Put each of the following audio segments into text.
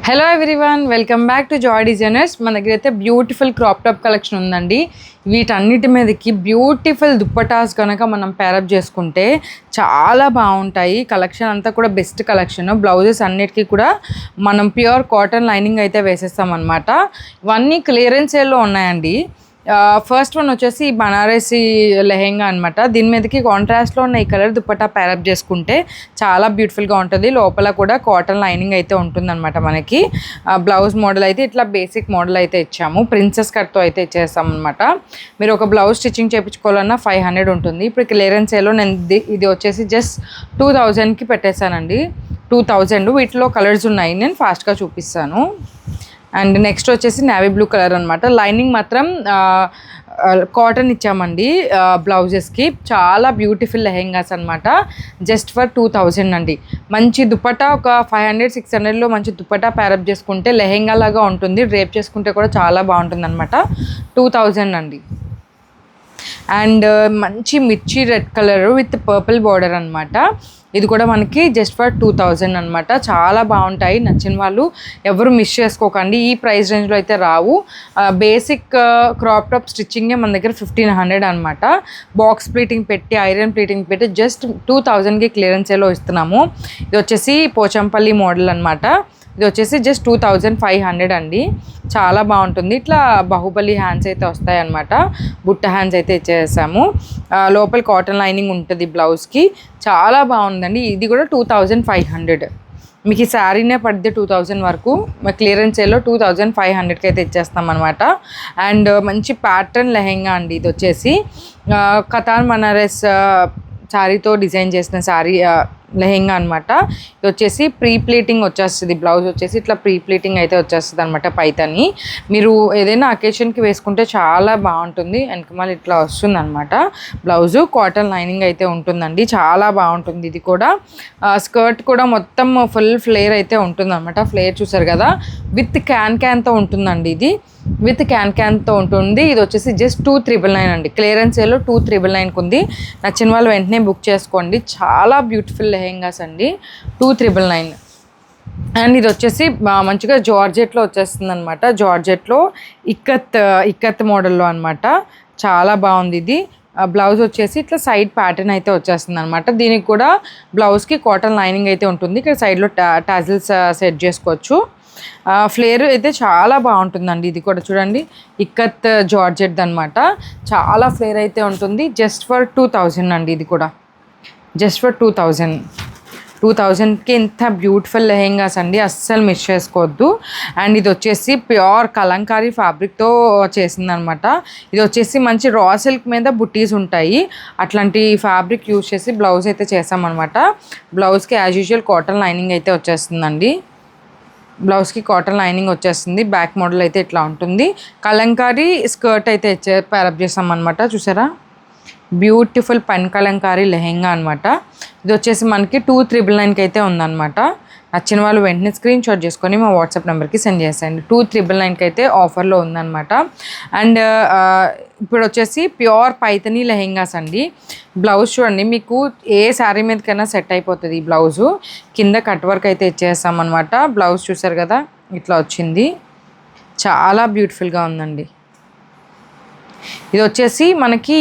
Hello everyone, welcome back to Joy designers. మన దగ్గర అయితే బ్యూటిఫుల్ క్రాప్ టాప్ కలెక్షన్ ఉందండి. వీటన్నిటి మీదకి బ్యూటిఫుల్ దుప్పటాస్ కనుక మనం పేరప్ చేసుకుంటే చాలా బాగుంటాయి. కలెక్షన్ అంతా కూడా బెస్ట్ కలెక్షన్. బ్లౌజెస్ అన్నిటికీ కూడా మనం ప్యూర్ కాటన్ లైనింగ్ అయితే వేసేస్తాం అనమాట. ఇవన్నీ క్లియరెన్స్ సేల్లో ఉన్నాయండి. ఫస్ట్ వన్ వచ్చేసి బనారసి లెహెంగా అనమాట. దీని మీదకి కాంట్రాస్ట్లో ఉన్న ఈ కలర్ దుప్పటా ప్యారప్ చేసుకుంటే చాలా బ్యూటిఫుల్గా ఉంటుంది. లోపల కూడా కాటన్ లైనింగ్ అయితే ఉంటుందన్నమాట. మనకి బ్లౌజ్ మోడల్ అయితే ఇట్లా బేసిక్ మోడల్ అయితే ఇచ్చాము. ప్రిన్సెస్ కట్తో అయితే ఇచ్చేస్తాం అనమాట. మీరు ఒక బ్లౌజ్ స్టిచ్చింగ్ చేయించుకోవాలన్నా 500 ఉంటుంది. ఇప్పుడు క్లియరెన్స్ సేల్లో నేను ఇది వచ్చేసి జస్ట్ 2000కి పెట్టేశానండి. 2000. వీటిలో కలర్స్ ఉన్నాయి, నేను ఫాస్ట్గా చూపిస్తాను. అండ్ నెక్స్ట్ వచ్చేసి నేవీ బ్లూ కలర్ అనమాట. లైనింగ్ మాత్రం కాటన్ ఇచ్చామండి బ్లౌజెస్కి. చాలా బ్యూటిఫుల్ లెహెంగాస్ అనమాట. జస్ట్ ఫర్ 2000 అండి. మంచి దుపట్టా ఒక 500-600లో మంచి దుపట్టా ప్యారప్ చేసుకుంటే లెహెంగా లాగా ఉంటుంది. డ్రేప్ చేసుకుంటే కూడా చాలా బాగుంటుంది అనమాట. 2000 అండి. అండ్ మంచి మిర్చి red colour with purple border అనమాట. ఇది కూడా మనకి జస్ట్ ఫర్ 2000 అనమాట. చాలా బాగుంటాయి. నచ్చిన వాళ్ళు ఎవరు మిస్ చేసుకోకండి. ఈ ప్రైస్ రేంజ్లో అయితే రావు. బేసిక్ క్రాప్ టాప్ స్టిచ్చింగే మన దగ్గర 1500 అనమాట. బాక్స్ ప్లీటింగ్ పెట్టి ఐరన్ ప్లీటింగ్ పెట్టి జస్ట్ 2000కి క్లియరెన్స్ సేల్లో ఇస్తున్నాము. ఇది వచ్చేసి పోచంపల్లి మోడల్ అనమాట. ఇది వచ్చేసి జస్ట్ 2500 అండి. చాలా బాగుంటుంది. ఇట్లా బాహుబలి హ్యాండ్స్ అయితే వస్తాయి అన్నమాట. బుట్ట హ్యాండ్స్ అయితే ఇచ్చేసాము. లోపల కాటన్ లైనింగ్ ఉంటుంది బ్లౌజ్కి. చాలా బాగుందండి. ఇది కూడా 2500. మీకు ఈ శారీనే పడితే 2000 వరకు. క్లియరెన్స్ సేల్లో 2500కి అయితే ఇచ్చేస్తాం అనమాట. అండ్ మంచి ప్యాటర్న్ లెహెంగా అండి. ఇది వచ్చేసి కతాన్ బనారస్ శారీతో డిజైన్ చేసిన శారీ లెహెంగా అనమాట. ఇది వచ్చేసి ప్రీ ప్లీటింగ్ వచ్చేస్తుంది. బ్లౌజ్ వచ్చేసి ఇట్లా ప్రీ ప్లీటింగ్ అయితే వచ్చేస్తుంది అనమాట. పైతని మీరు ఏదైనా అకేషన్కి వేసుకుంటే చాలా బాగుంటుంది. వెనకమాల ఇట్లా వస్తుంది అనమాట. బ్లౌజు కాటన్ లైనింగ్ అయితే ఉంటుందండి. చాలా బాగుంటుంది. ఇది కూడా స్కర్ట్ కూడా మొత్తం ఫుల్ ఫ్లేర్ అయితే ఉంటుంది అనమాట. ఫ్లేర్ చూసారు కదా, విత్ క్యాన్తో ఉంటుందండి. ఇది విత్ క్యాన్తో ఉంటుంది. ఇది వచ్చేసి జస్ట్ 2999 అండి. క్లియరెన్స్ సేల్లో 2999 ఉంది. నచ్చిన వాళ్ళు వెంటనే బుక్ చేసుకోండి. చాలా బ్యూటిఫుల్ లెహెంగాస్ అండి. 2999. అండ్ ఇది వచ్చేసి మంచిగా జార్జెట్లో వచ్చేస్తుంది అనమాట. జార్జెట్లో ఇక్కత్ మోడల్లో అనమాట. చాలా బాగుంది. ఇది బ్లౌజ్ వచ్చేసి ఇట్లా సైడ్ ప్యాటర్న్ అయితే వచ్చేస్తుంది అనమాట. దీనికి కూడా బ్లౌజ్కి కాటన్ లైనింగ్ అయితే ఉంటుంది. ఇక్కడ సైడ్లో టాజిల్స్ సెట్ చేసుకోవచ్చు. ఫ్లేర్ అయితే చాలా బాగుంటుందండి. ఇది కూడా చూడండి, ఇక్కత్ జార్జెట్ అనమాట. చాలా ఫ్లేర్ అయితే ఉంటుంది. జస్ట్ ఫర్ 2000 అండి. ఇది కూడా జస్ట్ ఫర్ 2000కి ఎంత బ్యూటిఫుల్ లెహెంగాస్ అండి. అస్సలు మిస్ చేసుకోవద్దు. అండ్ ఇది వచ్చేసి ప్యూర్ కలంకారీ ఫ్యాబ్రిక్తో చేసిందనమాట. ఇది వచ్చేసి మంచి రా సిల్క్ మీద బుట్టీస్ ఉంటాయి. అట్లాంటి ఫ్యాబ్రిక్ యూజ్ చేసి బ్లౌజ్ అయితే చేసామన్నమాట. బ్లౌజ్కి యాజ్ యూజువల్ కాటన్ లైనింగ్ అయితే వచ్చేస్తుందండి. బ్లౌజ్కి కాటన్ లైనింగ్ వచ్చేస్తుంది. బ్యాక్ మోడల్ అయితే ఇట్లా ఉంటుంది. కలంకారీ స్కర్ట్ అయితే ప్యారప్ చేసామన్నమాట. చూసారా, బ్యూటిఫుల్ పెన్ కలంకారీ లెహెంగా అనమాట. ఇది వచ్చేసి మనకి 2399కి అయితే ఉందన్నమాట. నచ్చిన వాళ్ళు వెంటనే స్క్రీన్ షాట్ చేసుకొని మా వాట్సాప్ నెంబర్కి సెండ్ చేసేయండి. 2399కి అయితే ఆఫర్లో ఉందన్నమాట. అండ్ ఇప్పుడు వచ్చేసి ప్యూర్ పైతనీ లెహెంగాస్ అండి. బ్లౌజ్ చూడండి, మీకు ఏ శారీ మీదకైనా సెట్ అయిపోతుంది. ఈ బ్లౌజు కింద కట్ వర్క్ అయితే ఇచ్చేస్తాం అనమాట. బ్లౌజ్ చూసారు కదా, ఇట్లా వచ్చింది. చాలా బ్యూటిఫుల్గా ఉందండి. ఇది వచ్చేసి మనకి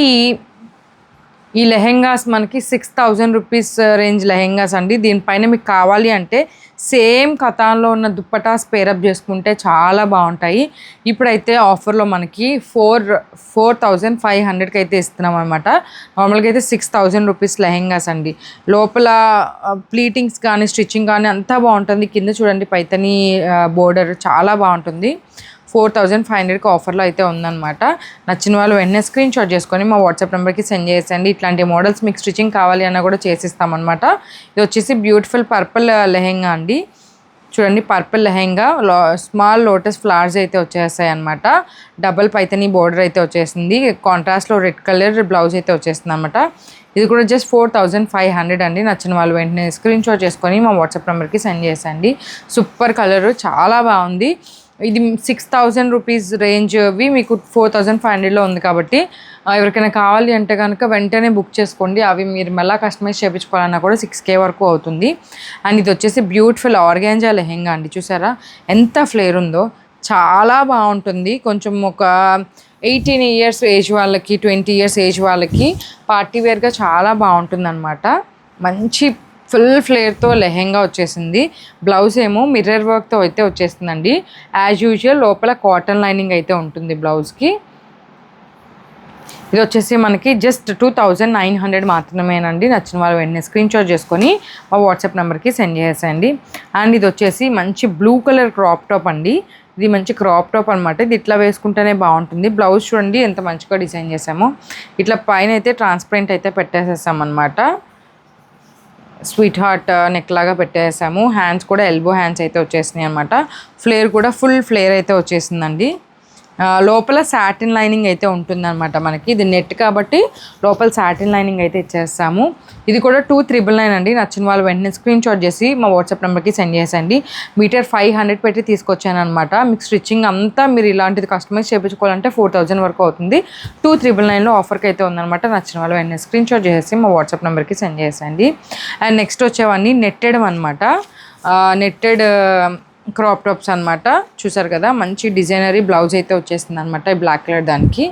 ఈ లెహెంగాస్ మనకి 6000 రూపీస్ రేంజ్ లెహెంగాస్ అండి. దీనిపైన మీకు కావాలి అంటే సేమ్ కథాన్లో ఉన్న దుప్పటాస్ పేరప్ చేసుకుంటే చాలా బాగుంటాయి. ఇప్పుడైతే ఆఫర్లో మనకి 4500కి అయితే ఇస్తున్నాం అనమాట. నార్మల్గా అయితే 6000 రూపీస్ లెహెంగాస్ అండి. లోపల ప్లీటింగ్స్ కానీ స్టిచ్చింగ్ కానీ అంతా బాగుంటుంది. కింద చూడండి పైతని బోర్డర్ చాలా బాగుంటుంది. 4500కి ఆఫర్లో అయితే ఉందన్నమాట. నచ్చిన వాళ్ళు వెంటనే స్క్రీన్ షాట్ చేసుకొని మా వాట్సాప్ నెంబర్కి సెండ్ చేసేయండి. ఇట్లాంటి మోడల్స్ మీకు స్టిచ్చింగ్ కావాలి అన్నా కూడా చేసిస్తామన్నమాట. ఇది వచ్చేసి బ్యూటిఫుల్ పర్పుల్ లెహెంగా అండి. చూడండి, purple lehenga small lotus flowers అయితే వచ్చేస్తాయి అనమాట. డబల్ పైతనీ బోర్డర్ అయితే వచ్చేసింది. కాంట్రాస్ట్లో రెడ్ కలర్ బ్లౌజ్ అయితే వచ్చేస్తుంది అనమాట. ఇది కూడా జస్ట్ 4500 అండి. నచ్చిన వాళ్ళు వెంటనే స్క్రీన్ షాట్ చేసుకొని మా వాట్సాప్ నెంబర్కి సెండ్ చేసేయండి. సూపర్ కలరు, చాలా బాగుంది. ఇది 6000 రూపీస్ రేంజ్వి మీకు 4500లో ఉంది కాబట్టి ఎవరికైనా కావాలి అంటే కనుక వెంటనే బుక్ చేసుకోండి. అవి మీరు మళ్ళీ కస్టమైజ్ చేయించుకోవాలన్నా కూడా 6K వరకు అవుతుంది. అండ్ ఇది వచ్చేసి బ్యూటిఫుల్ ఆర్గాంజా లెహెంగా అండి. చూసారా ఎంత ఫ్లేర్ ఉందో, చాలా బాగుంటుంది. కొంచెం ఒక 18 ఇయర్స్ ఏజ్ వాళ్ళకి, 20 ఇయర్స్ ఏజ్ వాళ్ళకి పార్టీ వేర్గా చాలా బాగుంటుందన్నమాట. మంచి ఫుల్ ఫ్లేర్తో లెహెంగా వచ్చేసింది. బ్లౌజ్ ఏమో మిర్రర్ వర్క్తో అయితే వచ్చేస్తుందండి. యాజ్ యూజువల్ లోపల కాటన్ లైనింగ్ అయితే ఉంటుంది బ్లౌజ్కి. ఇది వచ్చేసి మనకి జస్ట్ 2900 మాత్రమేనండి. నచ్చిన వాళ్ళు వెంటనే స్క్రీన్ షాట్ చేసుకొని మా వాట్సాప్ నెంబర్కి సెండ్ చేసేయండి. అండ్ ఇది వచ్చేసి మంచి బ్లూ కలర్ క్రాప్ టాప్ అండి. ఇది మంచి క్రాప్ టాప్ అనమాట. ఇది ఇట్లా వేసుకుంటేనే బాగుంటుంది. బ్లౌజ్ చూడండి ఎంత మంచిగా డిజైన్ చేసామో. ఇట్లా పైన అయితే ట్రాన్స్పరెంట్ అయితే పెట్టేసేసాం అనమాట. స్వీట్ హార్ట్ నెక్ లాగా పెట్టేసాము. హ్యాండ్స్ కూడా ఎల్బో హ్యాండ్స్ అయితే వచ్చేసినాయి అనమాట. ఫ్లేర్ కూడా ఫుల్ ఫ్లేర్ అయితే వచ్చేసిందండి. లోపల సాటిన్ లైనింగ్ అయితే ఉంటుందన్నమాట మనకి. ఇది నెట్ కాబట్టి లోపల సాటిన్ లైనింగ్ అయితే ఇచ్చేస్తాము. ఇది కూడా 2399 అండి. నచ్చిన వాళ్ళు వెంటనే స్క్రీన్ షాట్ చేసి మా వాట్సాప్ నెంబర్కి సెండ్ చేసండి. మీటర్ 500 పెట్టి తీసుకొచ్చాను అనమాట. మీకు స్టిచ్చింగ్ అంతా మీరు ఇలాంటిది కస్టమైజ్ చేయించుకోవాలంటే 4000 వరకు అవుతుంది. 2999లో ఆఫర్కి అయితే ఉందన్నమాట. నచ్చిన వాళ్ళు వెంటనే స్క్రీన్ షాట్ చేసి మా వాట్సాప్ నెంబర్కి సెండ్ చేసండి. అండ్ నెక్స్ట్ వచ్చేవన్నీ నెట్టెడ్ అనమాట. నెట్టెడ్ క్రాప్ టాప్స్ అనమాట. చూసారు కదా మంచి డిజైనరీ బ్లౌజ్ అయితే వచ్చేసింది అనమాట. ఈ బ్లాక్ కలర్ దానికి.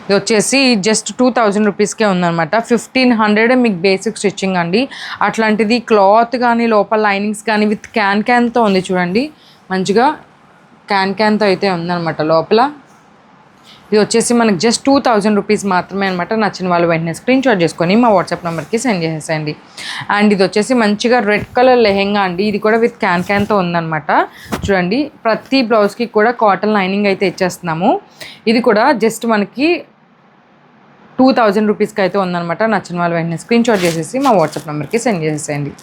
ఇది వచ్చేసి జస్ట్ 2000 రూపీస్కే ఉందన్నమాట. 1500 మీకు బేసిక్ స్టిచ్చింగ్ అండి. అట్లాంటిది క్లాత్ కానీ లోపల లైనింగ్స్ కానీ విత్ క్యాన్తో ఉంది చూడండి. మంచిగా క్యాన్తో అయితే ఉందన్నమాట లోపల. ఇది వచ్చేసి మనకి జస్ట్ 2000 రూపీస్ మాత్రమే అనమాట. నచ్చిన వాళ్ళు వెంటనే స్క్రీన్ షాట్ చేసుకొని మా వాట్సాప్ నెంబర్కి సెండ్ చేసేయండి. అండ్ ఇది వచ్చేసి మంచిగా రెడ్ కలర్ లెహెంగా అండి. ఇది కూడా విత్ క్యాన్తో ఉందన్నమాట. చూడండి ప్రతి బ్లౌజ్కి కూడా కాటన్ లైనింగ్ అయితే ఇచ్చేస్తున్నాము. ఇది కూడా జస్ట్ మనకి 2000 రూపీస్కి అయితే ఉందన్నమాట. నచ్చిన వాళ్ళు వెంటనే స్క్రీన్ షాట్ చేసేసి మా వాట్సాప్ నెంబర్కి సెండ్ చేసేయండి.